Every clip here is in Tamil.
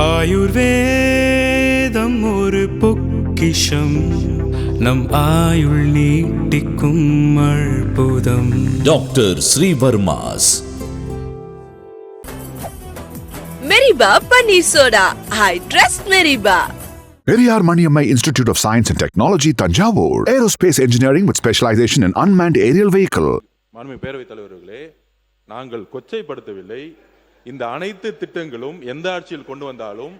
ஆயுர்வேதம் ஒரு பொக்கிஷம், நம் ஆயுள் நீட்டிக்கும் அற்புதம். டாக்டர் ஸ்ரீவர்மாஸ் மெரிபா பன்னீர் சோடா. I trust மெரிபா. Periyar Maniammai Institute of Science and Technology, Tanjavur. Aerospace Engineering with specialization in unmanned aerial vehicle. மாண்புமிகு பேரவைத் தலைவர்களே, நாங்கள் கொச்சைப்படுத்தவில்லை. இந்த அனைத்து திட்டங்களும் எந்த ஆட்சியில் கொண்டு வந்தாலும்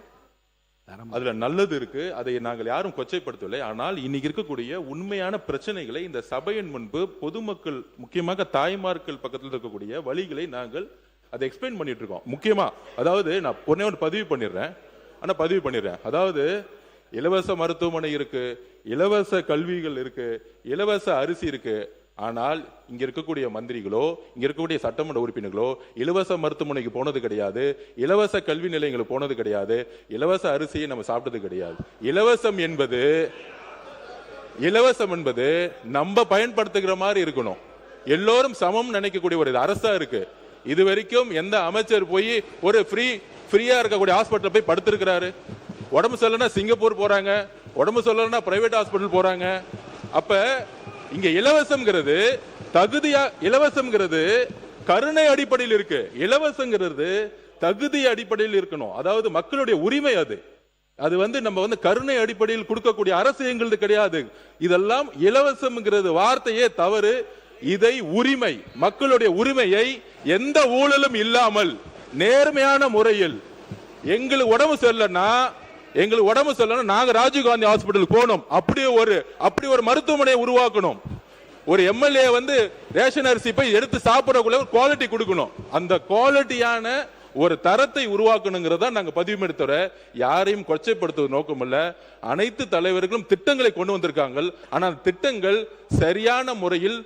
அதுல நல்லது இருக்கு, அதை நாங்கள் யாரும் கொச்சைப்படுத்தவில்லை. ஆனால் இன்னைக்கு இருக்கக்கூடிய உண்மையான பிரச்சனைகளை இந்த சபையின் முன்பு பொதுமக்கள், முக்கியமாக தாய்மார்கள் பக்கத்தில் இருக்கக்கூடிய வழிகளை நாங்கள் அதை எக்ஸ்பிளைன் பண்ணிட்டு இருக்கோம். முக்கியமா அதாவது நான் ஒன்று பதிவு பண்ணிடுறேன். அதாவது இலவச மருத்துவமனை இருக்கு, இலவச கல்விகள் இருக்கு, இலவச அரிசி இருக்கு. ஆனால் இங்க இருக்கக்கூடிய மந்திரிகளோ, இங்க இருக்கக்கூடிய சட்டமன்ற உறுப்பினர்களோ இலவச மருத்துவமனைக்கு போனது கிடையாது, இலவச கல்வி நிலையங்களுக்கு போனது கிடையாது, இலவச அரிசியை நம்ம சாப்பிட்டது கிடையாது. இலவசம் என்பது நம்ம பயன்படுத்துகிற மாதிரி இருக்கணும். எல்லோரும் சமம் நினைக்கக்கூடிய ஒரு அரசா இருக்கு. இது வரைக்கும் எந்த அமைச்சர் போய் ஒரு ஃப்ரீயா இருக்கக்கூடிய ஹாஸ்பிட்டல் போய் படுத்திருக்கிறாரு? உடம்பு சொல்லனா சிங்கப்பூர் போறாங்க, உடம்பு சொல்லனா பிரைவேட் ஹாஸ்பிட்டல் போறாங்க. அப்ப இங்க இலவசம்ங்கிறது கருணை அடிப்படையில் இருக்கு. இலவசங்கிறது தகுதி அடிப்படையில் இருக்கணும். அதாவது மக்களுடைய உரிமை. அது நம்ம கருணை அடிப்படையில் கொடுக்கக்கூடிய அரசு எங்களது கிடையாது. இதெல்லாம் இலவசம்ங்கிறது வார்த்தையே தவறு. இதை உரிமை, மக்களுடைய உரிமையை எந்த ஊழலும் இல்லாமல் நேர்மையான முறையில் எங்களுக்கு உடம்பு சொல்லனா நாங்க ராஜீவ்காந்தி ஹாஸ்பிட்டல் போனோம். அப்படி ஒரு மருத்துவமனையை உருவாக்கணும். ஒரு எம்எல்ஏ ரேஷன் அரிசி போய் எடுத்து சாப்பிடறதுக்குள்ள ஒரு குவாலிட்டி கொடுக்கணும். அந்த குவாலிட்டியான ஒரு தரத்தை உருவாக்கணுங்கிறதா நாங்க பதிவு எடுத்தோட யாரையும் கொச்சைப்படுத்துவது நோக்கம் இல்ல. அனைத்து தலைவர்களும் திட்டங்களை கொண்டு வந்திருக்காங்க. ஆனால் திட்டங்கள் சரியான முறையில்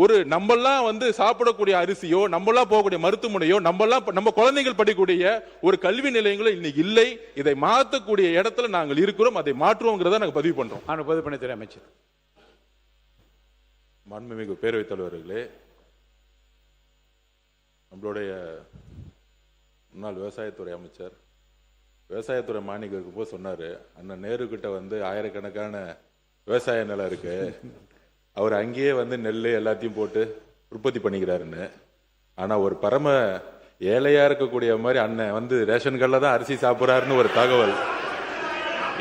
ஒரு நம்மெல்லாம் சாப்பிடக்கூடிய அரிசியோ, நம்மெல்லாம் போகக்கூடிய மருத்துவமனையோ, நம்ம குழந்தைகள் படிக்கக்கூடிய ஒரு கல்வி நிலையங்களும் இன்னைக்கு இல்லை. இதை மாற்றக்கூடிய இடத்துல நாங்கள் இருக்கிறோம். அதை மாற்றுவோங்கிறத நாங்கள் பதிவு பண்றோம். பொதுப்பணித்துறை அமைச்சர். மாண்புமிகு பேரவைத் தலைவர்களே, நம்மளுடைய முன்னாள் விவசாயத்துறை அமைச்சர் விவசாயத்துறை மானியருக்கு போய் சொன்னாரு, அண்ணன் நேரு கிட்ட ஆயிரக்கணக்கான விவசாய நிலம் இருக்கு, அவர் அங்கேயே நெல் எல்லாத்தையும் போட்டு உற்பத்தி பண்ணிக்கிறாருன்னு. ஆனா ஒரு பரம ஏழையா இருக்கக்கூடிய மாதிரி அண்ணன் ரேஷன் கடையில தான் அரிசி சாப்பிட்றாருன்னு ஒரு தகவல்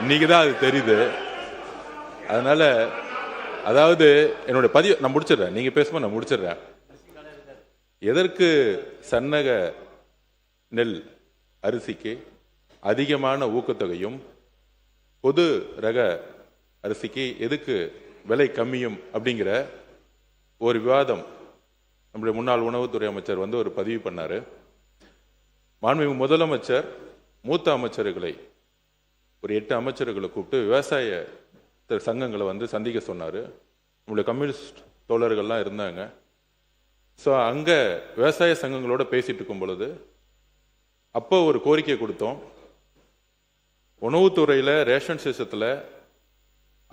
இன்னைக்குதான் அது தெரியுது. அதனால அதாவது என்னுடைய பதிவு நான் முடிச்சிடுறேன், நீங்க பேசும்போது நான் முடிச்சிடுறேன். எதற்கு சன்னக நெல் அரிசிக்கு அதிகமான ஊக்கத்தொகையும் பொது ரக அரிசிக்கு எதுக்கு விலை கம்மியும் அப்படிங்கிற ஒரு விவாதம் நம்முடைய முன்னாள் உணவுத்துறை அமைச்சர் ஒரு பதிவு பண்ணாரு. மாண்புமிகு முதலமைச்சர் மூத்த அமைச்சர்களை ஒரு 8 அமைச்சர்களை கூப்பிட்டு விவசாய சங்கங்களை சந்திக்க சொன்னாரு. நம்முடைய கம்யூனிஸ்ட் தோழர்கள்லாம் இருந்தாங்க. ஸோ அங்க விவசாய சங்கங்களோட பேசிட்டு இருக்கும் பொழுது அப்போ ஒரு கோரிக்கை கொடுத்தோம். உணவுத்துறையில ரேஷன் சிஸ்டத்துல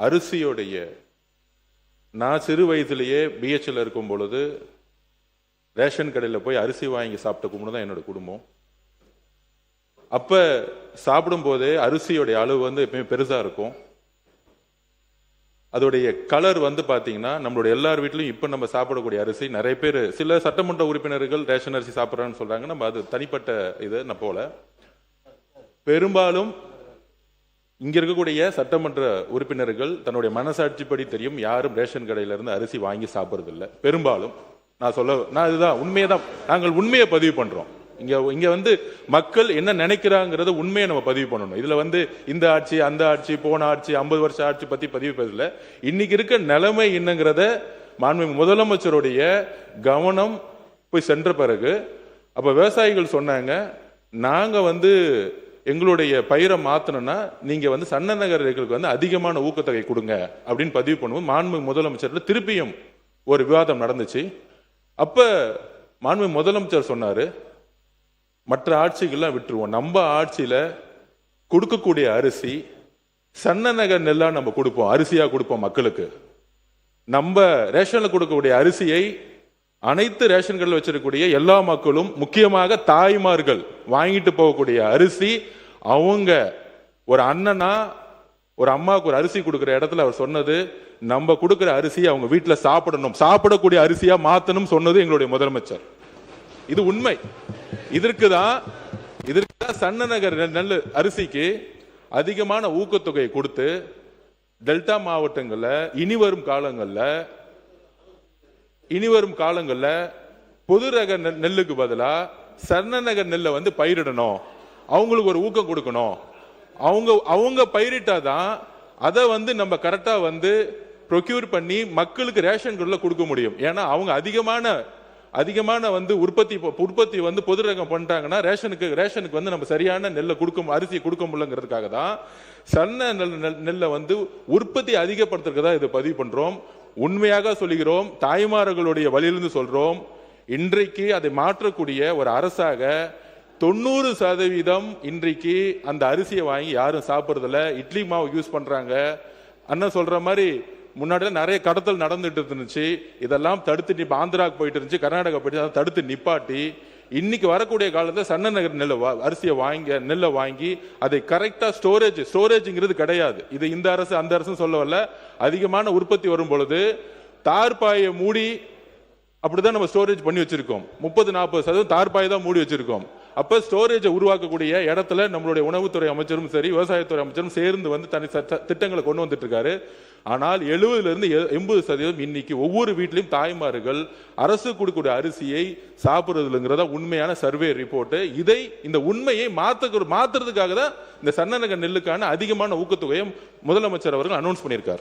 அரிசியோடைய, நான் சிறு வயதிலேயே பிஹெச்ல இருக்கும் பொழுது ரேஷன் கடையில் போய் அரிசி வாங்கி சாப்பிட்ட குடும்பம் தான் என்னோட குடும்பம். அப்ப சாப்பிடும் போதே அரிசியோடைய அளவு எப்பயுமே பெருசா இருக்கும். அதோடைய கலர் பாத்தீங்கன்னா நம்மளுடைய எல்லார் வீட்லயும் இப்ப நம்ம சாப்பிடக்கூடிய அரிசி, நிறைய பேர் சில சட்டமன்ற உறுப்பினர்கள் ரேஷன் அரிசி சாப்பிட்றான்னு சொல்றாங்க. நம்ம அது தனிப்பட்ட இது போல. பெரும்பாலும் இங்க இருக்கக்கூடிய சட்டமன்ற உறுப்பினர்கள் தன்னுடைய மனசாட்சிப்படி தெரியும், யாரும் ரேஷன் கடையில இருந்து அரிசி வாங்கி சாப்பிடுறது இல்லை. பெரும்பாலும் நான் இதுதான் உண்மையதான், நாங்கள் உண்மையை பதிவு பண்றோம். இங்க மக்கள் என்ன நினைக்கிறாங்கிறத உண்மையை நம்ம பதிவு பண்ணணும். இதுல இந்த ஆட்சி அந்த ஆட்சி போன ஆட்சி 50 வருஷ ஆட்சி பத்தி பதிவு பேசல. இன்னைக்கு இருக்க நிலைமை என்னங்கிறத மாண்புமிகு முதலமைச்சருடைய கவனம் போய் சென்ற பிறகு அப்ப விவசாயிகள் சொன்னாங்க, நாங்க எங்களுடைய பயிரை மாத்தணும்னா நீங்க சன்ன நகர்களுக்கு அதிகமான ஊக்கத்தொகை கொடுங்க அப்படின்னு பதிவு பண்ணுவோம். மாண்புமிகு முதலமைச்சர் திருப்பியும் ஒரு விவாதம் நடந்துச்சு. அப்ப மாண்புமிகு முதலமைச்சர் சொன்னாரு, மற்ற ஆட்சிகள்லாம் விட்டுருவோம், நம்ம ஆட்சியில கொடுக்கக்கூடிய அரிசி சன்ன நகர் நெல்லா நம்ம கொடுப்போம், அரிசியா கொடுப்போம் மக்களுக்கு. நம்ம ரேஷன்ல கொடுக்கக்கூடிய அரிசியை அனைத்து ரேஷன் கடையில் வச்சிருக்கக்கூடிய எல்லா மக்களும், முக்கியமாக தாய்மார்கள் வாங்கிட்டு போகக்கூடிய அரிசி அவங்க ஒரு அண்ணனா ஒரு அம்மாவுக்கு ஒரு அரிசி கொடுக்குற இடத்துல அவர் சொன்னது, நம்ம கொடுக்குற அரிசி அவங்க வீட்டில் சாப்பிடணும், சாப்பிடக்கூடிய அரிசியா மாத்தணும் சொன்னது எங்களுடைய முதலமைச்சர். இது உண்மை. இதற்கு தான் சன்னநகர் நெல் அரிசிக்கு அதிகமான ஊக்கத்தொகை கொடுத்து டெல்டா மாவட்டங்களில் இனி வரும் காலங்களில் பொது ரக நெல்லுக்கு பதிலா சன்னநகர் நெல்லை வந்து பயிரிடணும், அவங்களுக்கு ஒரு ஊக்கம் கொடுக்கணும். அவங்க பயிரிட்டாதான் அதை வந்து நம்ம கரெக்டா வந்து ப்ரொக்யூர் பண்ணி மக்களுக்கு ரேஷன் கடையில கொடுக்க முடியும். ஏன்னா அவங்க அதிகமான வந்து உற்பத்தி வந்து பொது ரகம் பண்ணிட்டாங்கன்னா ரேஷனுக்கு வந்து நம்ம சரியான நெல்லை அரிசியை கொடுக்க முடியலங்கிறதுக்காக தான் சன்ன நெல்லை வந்து உற்பத்தி அதிகப்படுத்துறதுக்கு இதை பதிவு பண்றோம். உண்மையாக சொல்லுகிறோம், தாய்மார்களுடைய வழியிலிருந்து சொல்றோம். இன்றைக்கு அதை மாற்றக்கூடிய ஒரு அரசாக 90% இன்றைக்கு அந்த அரிசியை வாங்கி யாரும் சாப்பிட்றதில்ல. இட்லி மாவு யூஸ் பண்றாங்க. அண்ணன் சொல்ற மாதிரி முன்னாடி நிறைய கடத்தல் நடந்துட்டு இருந்துச்சு. இதெல்லாம் தடுத்து ஆந்திராவுக்கு போயிட்டு இருந்துச்சு, கர்நாடகா போயிட்டு அதை தடுத்து நிப்பாட்டி இன்னைக்கு வரக்கூடிய காலத்தில் சன்னநகர் நெல்லை வாங்கி அதை கரெக்டா ஸ்டோரேஜ்ங்கிறது கிடையாது. இது இந்த அரசு அந்த அரசு சொல்லவல்ல. அதிகமான உற்பத்தி வரும் பொழுது தார்பாயை மூடி அப்படிதான் நம்ம ஸ்டோரேஜ் பண்ணி வச்சிருக்கோம். 30-40% தார்பாய் தான் மூடி வச்சிருக்கோம். அப்ப ஸ்டோரேஜை உருவாக்கக்கூடிய இடத்துல நம்மளுடைய உணவுத்துறை அமைச்சரும் சரி விவசாயத்துறை அமைச்சரும் சேர்ந்து வந்து தனி திட்டங்களை கொண்டு வந்துட்டு இருக்காரு. ஆனால் 70-80% இன்னைக்கு ஒவ்வொரு வீட்லையும் தாய்மார்கள் அரசு கொடுக்கக்கூடிய அரிசியை சாப்பிடுறதுங்கிறதா உண்மையான சர்வே ரிப்போர்ட். இந்த உண்மையை மாத்துறதுக்காக தான் இந்த சன்னநகர் நெல்லுக்கான அதிகமான ஊக்கத்தொகையை முதலமைச்சர் அவர்கள் அனௌன்ஸ் பண்ணியிருக்கார்.